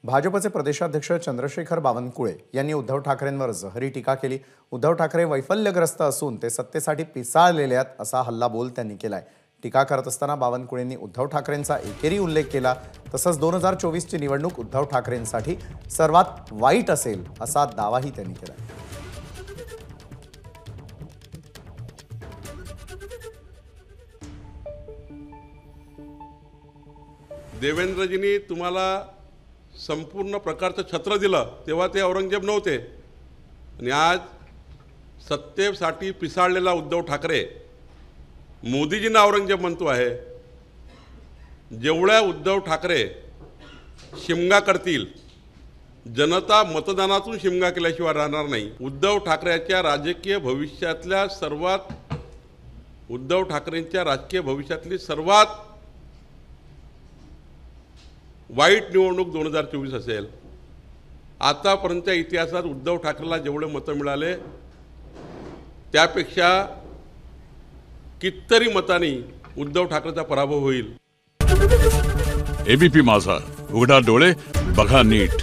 भाजपचे प्रदेशाध्यक्ष चंद्रशेखर बावनकुळे यांनी उद्धव ठाकरेंवर जहरी टीका केली। उद्धव ठाकरे वैफल्यग्रस्त असून ते सत्तेसाठी पिसाळलेले आहेत असा हल्लाबोल त्यांनी केलाय। टीका करत असताना बावनकुळेंनी उद्धव ठाकरेंचा एकेरी उल्लेख केला। तसंच 2024 ची निवडणूक उद्धव ठाकरेंसाठी सर्वात वाईट असेल असा दावाही त्यांनी केला। देवेंद्रजींनी तुम्हाला संपूर्ण प्रकारचं छत्र दिलं तेव्हा ते औरंगजेब नव्हते आणि आज सत्तेसाठी पिसाळलेला उद्धव ठाकरे मोदीजींना औरंगजेब म्हणतो आहे। जेवढ्या उद्धव ठाकरे शिमगा करतील जनता मतदानातून शिमगा केल्याशिवाय राहणार नाही। उद्धव ठाकरेंच्या राजकीय भविष्यातली सर्वात वाईट निवडणूक 2024 असेल। आतापर्यंतच्या इतिहासात उद्धव ठाकरेला जेवढे मतं मिळाले त्यापेक्षा कितीतरी मतांनी उद्धव ठाकरेचा पराभव होईल। एबीपी माझा, उघडा डोळे बघा नीट।